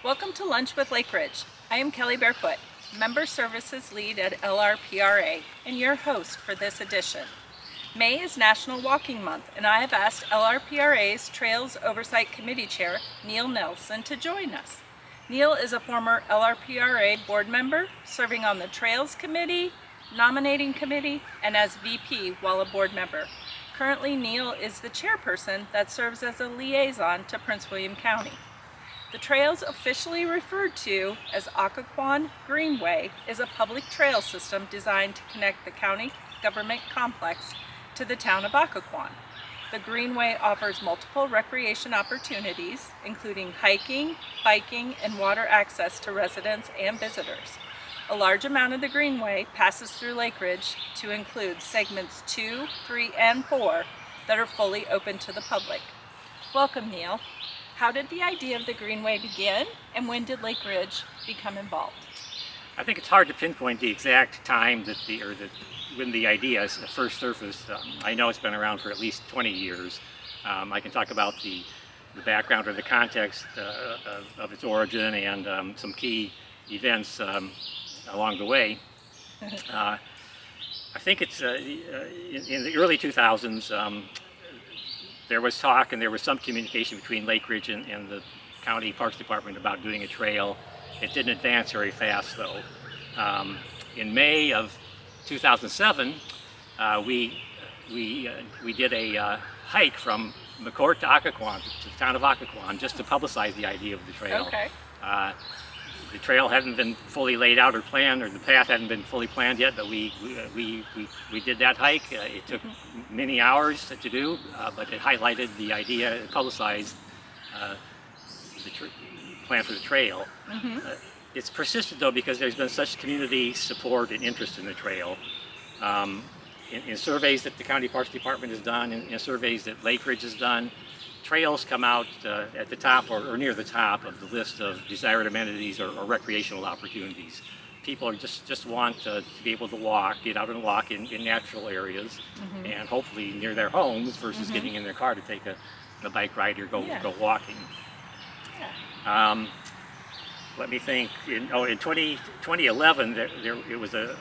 Welcome to Lunch with Lake Ridge. I am Kelly Barefoot, Member Services Lead at LRPRA, and your host for this edition. May is National Walking Month, and I have asked LRPRA's Trails Oversight Committee Chair, Neil Nelson, to join us. Neil is a former LRPRA board member, serving on the Trails Committee, Nominating Committee, and as VP while a board member. Currently, Neil is the chairperson that serves as a liaison to Prince William County. The trails, officially referred to as Occoquan Greenway, is a public trail system designed to connect the county government complex to the town of Occoquan. The Greenway offers multiple recreation opportunities, including hiking, biking, and water access to residents and visitors. A large amount of the Greenway passes through Lake Ridge to include segments 2, 3, and 4 that are fully open to the public. Welcome, Neil. How did the idea of the Greenway begin, and when did Lake Ridge become involved? I think it's hard to pinpoint the exact time that when the idea first surfaced. I know it's been around for at least 20 years. I can talk about the background or the context of its origin and some key events along the way. I think it's in the early 2000s. There was talk and there was some communication between Lake Ridge and the County Parks Department about doing a trail. It didn't advance very fast though. In May of 2007, we did a hike from McCourt to Occoquan, to the town of Occoquan, just to publicize the idea of the trail. Okay. The trail hadn't been fully laid out or planned, or the path hadn't been fully planned yet, but we did that hike. It took many hours to do, but it highlighted the idea, it publicized the plan for the trail. It's persisted though because there's been such community support and interest in the trail. In surveys that the County Parks Department has done, in surveys that Lake Ridge has done, trails come out at the top or near the top of the list of desired amenities or recreational opportunities. People are just want to be able to walk, get out and walk in natural areas, and hopefully near their homes versus getting in their car to take a bike ride or go walking. Yeah. Let me think. In 2011, it was a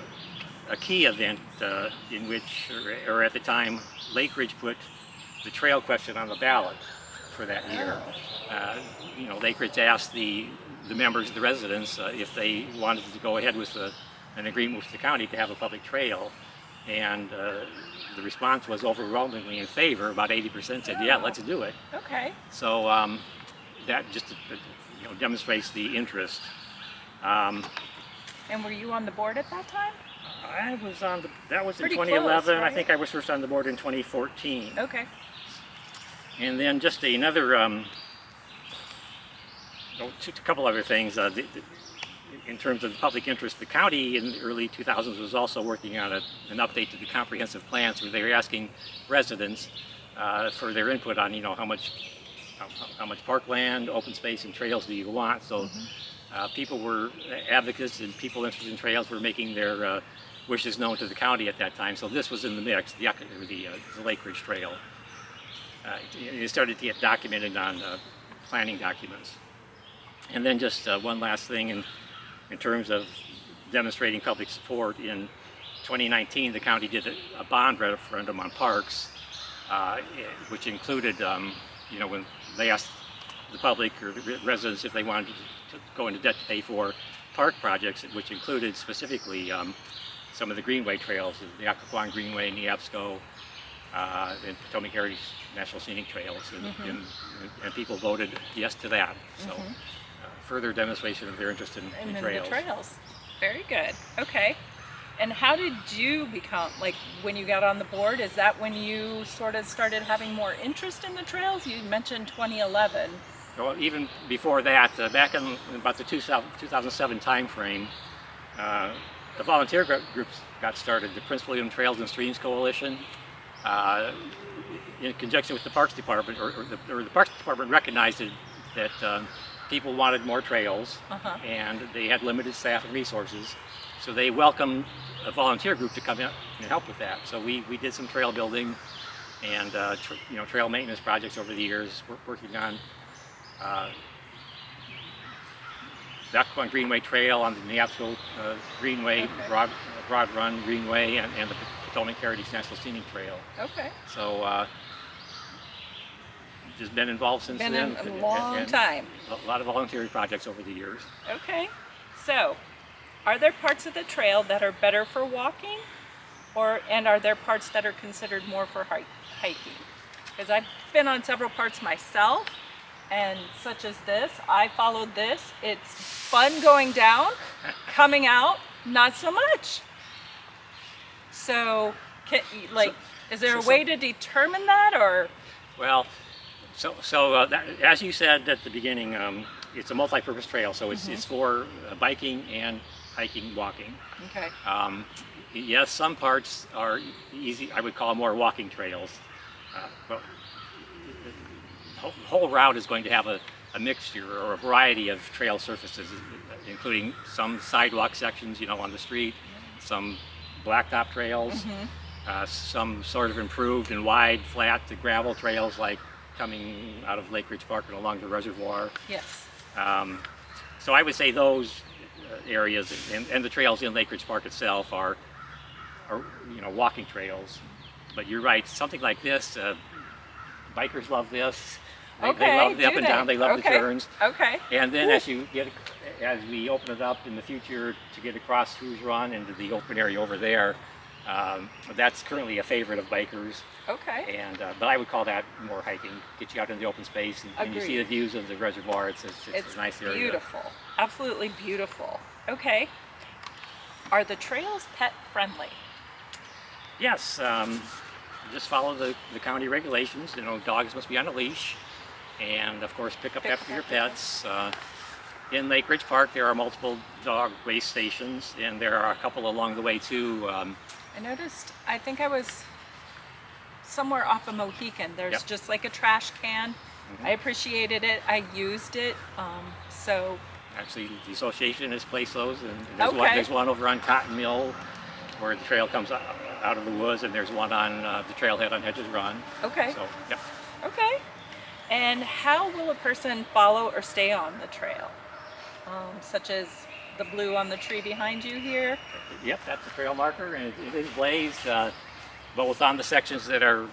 key event in which, or at the time, Lake Ridge put the trail question on the ballot for that year. Lake Ridge asked the members, the residents, if they wanted to go ahead with an agreement with the county to have a public trail, and the response was overwhelmingly in favor. About 80% said, "Yeah, let's do it." Okay. So that just demonstrates the interest. And were you on the board at that time? I was on that was Pretty in 2011. close, right? I think I was first on the board in 2014. Okay. And then just another, a couple other things. In terms of public interest, the county in the early 2000s was also working on an update to the comprehensive plans, where they were asking residents for their input on, how much parkland, open space, and trails do you want. So people were advocates, and people interested in trails were making their wishes known to the county at that time. So this was in the mix, the Lake Ridge Trail. It started to get documented on planning documents. And then just one last thing in terms of demonstrating public support. In 2019, the county did a bond referendum on parks, which included, when they asked the public or the residents if they wanted to go into debt to pay for park projects, which included specifically some of the Greenway trails, the Occoquan Greenway, Neabsco, and Potomac Heritage National Scenic Trails, and people voted yes to that. So further demonstration of their interest in trails. The trails. Very good. Okay. And how did you become, when you got on the board, is that when you sort of started having more interest in the trails? You mentioned 2011. Well, even before that, back in about the 2007 time frame, the volunteer groups got started. The Prince William Trails and Streams Coalition, in conjunction with the Parks Department, or the Parks Department recognized that people wanted more trails, and they had limited staff and resources. So they welcomed a volunteer group to come in and help with that. So we did some trail building and trail maintenance projects over the years, working on Occoquan Greenway Trail on the Neabsco Greenway, Okay. Broad Run Greenway, and the Potomac Heritage National Scenic Trail. Okay. So just been involved since Been then. in a long time. A lot of volunteer projects over the years. Okay. So, are there parts of the trail that are better for walking, and are there parts that are considered more for hiking? Because I've been on several parts myself, and such as this, I followed this. It's fun going down, coming out, not so much. So, is there a way to determine that, or? Well, as you said at the beginning, it's a multi-purpose trail, so it's for biking and hiking, walking. Okay. Yes, some parts are easy. I would call more walking trails. Well, the whole route is going to have a mixture or a variety of trail surfaces, including some sidewalk sections, on the street, some blacktop trails, some sort of improved and wide, flat gravel trails like coming out of Lake Ridge Park and along the reservoir. Yes. So I would say those areas and the trails in Lake Ridge Park itself are walking trails. But you're right, something like this, bikers love this. They love the up and down. They love the turns. Okay. And then as we open it up in the future to get across Hughes Run into the open area over there, that's currently a favorite of bikers. Okay. And but I would call that more hiking. Get you out in the open space and you see the views of the reservoir. It's a nice area. Beautiful. Absolutely beautiful. Okay. Are the trails pet friendly? Yes. Just follow the county regulations. Dogs must be on a leash, and of course pick up after your pets. In Lake Ridge Park, there are multiple dog waste stations, and there are a couple along the way too. I noticed. I think I was somewhere off of Mohican. There's just like a trash can. I appreciated it. I used it. So. Actually, the association has placed those, and there's one over on Cotton Mill, where the trail comes out of the woods, and there's one on the trailhead on Hedges Run. Okay. So, yeah. Okay. And how will a person follow or stay on the trail? Such as the blue on the tree behind you here? Yep, that's the trail marker, and it is blazed both on the sections that are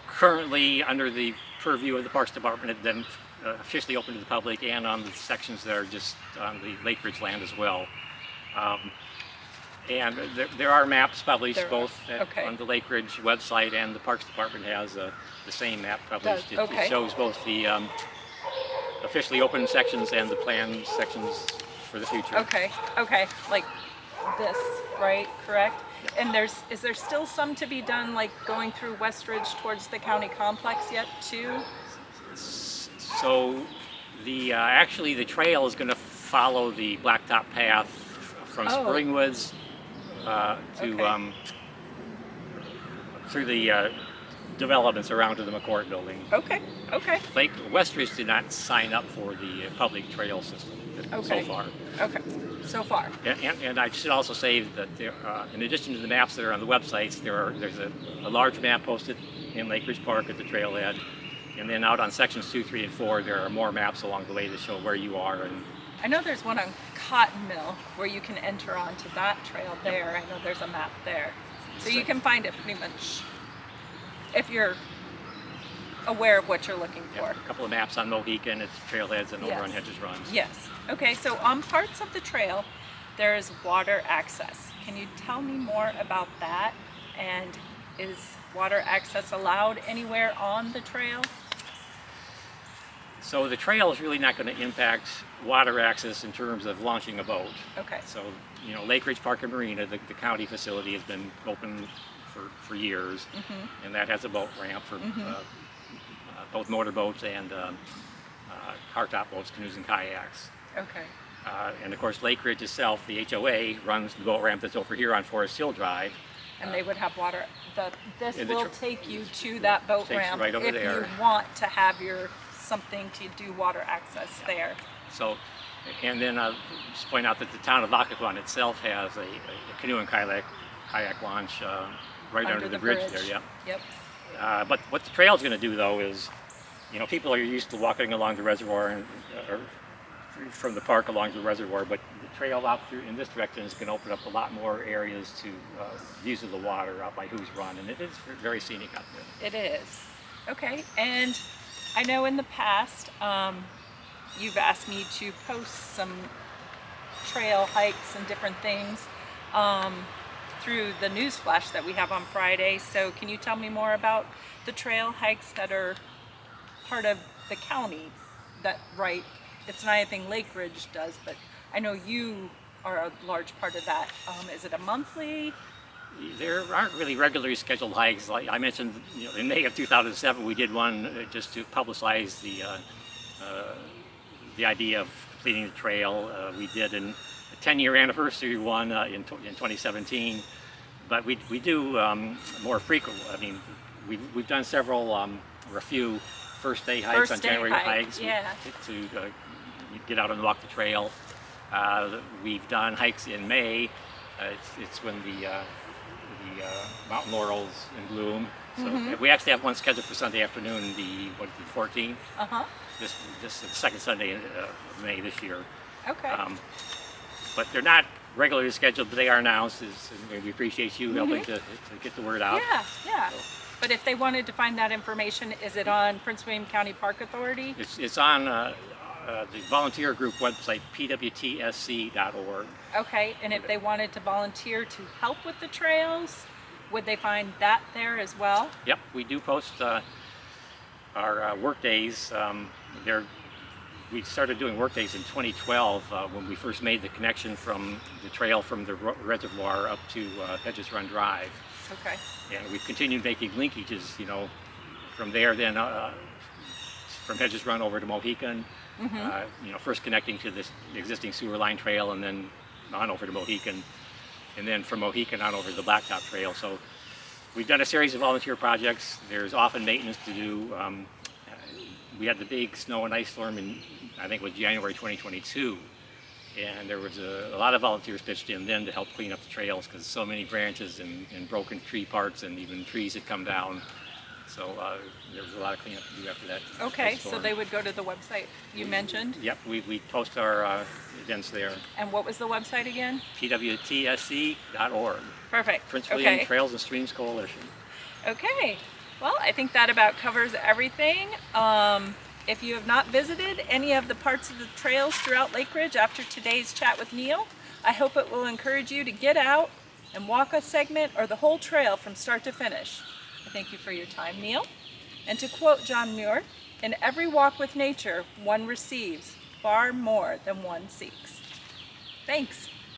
currently under the purview of the Parks Department and then officially open to the public, and on the sections that are just on the Lake Ridge land as well. And there are maps published on the Lake Ridge website, and the Parks Department has the same map published. It shows both the officially open sections and the planned sections for the future. Okay, like this, right? Correct? And is there still some to be done, like going through Westridge towards the county complex yet too? So actually the trail is going to follow the blacktop path from Springwoods through the developments around to the McCourt building. Okay. Lake Westridge did not sign up for the public trail system so far. Okay, so far. And I should also say that there, in addition to the maps that are on the websites, there's a large map posted in Lake Ridge Park at the trailhead. And then out on sections 2, 3, and 4, there are more maps along the way that show where you are. And I know there's one on Cotton Mill where you can enter onto that trail there. I know there's a map there. So you can find it pretty much if you're aware of what you're looking for. A couple of maps on Mohican, it's trailheads, and over on Hedges Run. Yes. Okay, so on parts of the trail, there is water access. Can you tell me more about that? And is water access allowed anywhere on the trail? So the trail is really not going to impact water access in terms of launching a boat. Okay. So, Lake Ridge Park and Marina, the county facility, has been open for years, and that has a boat ramp for both motorboats and hardtop boats, canoes, and kayaks. Okay. And of course, Lake Ridge itself, the HOA, runs the boat ramp that's over here on Forest Hill Drive. And they would have water. This will take you to that boat ramp right over if there. You want to have something to do water access there. So, and then just point out that the town of Occoquan itself has a canoe and kayak launch right under the bridge there. Yep. But what the trail is going to do, though, is, people are used to walking along the reservoir and from the park along the reservoir, but the trail out through in this direction is going to open up a lot more areas to views of the water out by Who's Run, and it is very scenic out there. It is. Okay, and I know in the past you've asked me to post some trail hikes and different things through the news flash that we have on Friday. So can you tell me more about the trail hikes that are part of the county? That, right, it's not anything Lake Ridge does, but I know you are a large part of that. Is it a monthly? There aren't really regularly scheduled hikes. Like I mentioned, in May of 2007, we did one just to publicize the idea of completing the trail. We did a 10-year anniversary one in 2017, but we do more frequent. I mean, we've done several or a few first day hikes on January hikes yeah. to get out and walk the trail. We've done hikes in May. It's when the mountain laurel's in bloom. So we actually have one scheduled for Sunday afternoon, the 14th. This is the second Sunday of May this year. Okay. But they're not regularly scheduled, but they are announced. And we appreciate you helping to get the word out. Yeah. But if they wanted to find that information, is it on Prince William County Park Authority? It's on the volunteer group website, pwtsc.org. Okay, and if they wanted to volunteer to help with the trails, would they find that there as well? Yep, we do post our work days. We started doing work days in 2012 when we first made the connection from the trail from the reservoir up to Hedges Run Drive. Okay. And we've continued making linkages, from there then from Hedges Run over to Mohican, first connecting to this existing sewer line trail and then on over to Mohican, and then from Mohican on over to the Blacktop Trail. So we've done a series of volunteer projects. There's often maintenance to do. We had the big snow and ice storm in, I think it was January 2022, and there was a lot of volunteers pitched in then to help clean up the trails because so many branches and broken tree parts and even trees had come down. So there was a lot of cleanup to do after that. Okay, so they would go to the website you mentioned? Yep, we post our events there. And what was the website again? pwtsc.org. Perfect. Prince William Trails and Streams Coalition. Okay. Well, I think that about covers everything. If you have not visited any of the parts of the trails throughout Lake Ridge after today's chat with Neil, I hope it will encourage you to get out and walk a segment or the whole trail from start to finish. I thank you for your time, Neil. And to quote John Muir, "In every walk with nature, one receives far more than one seeks." Thanks.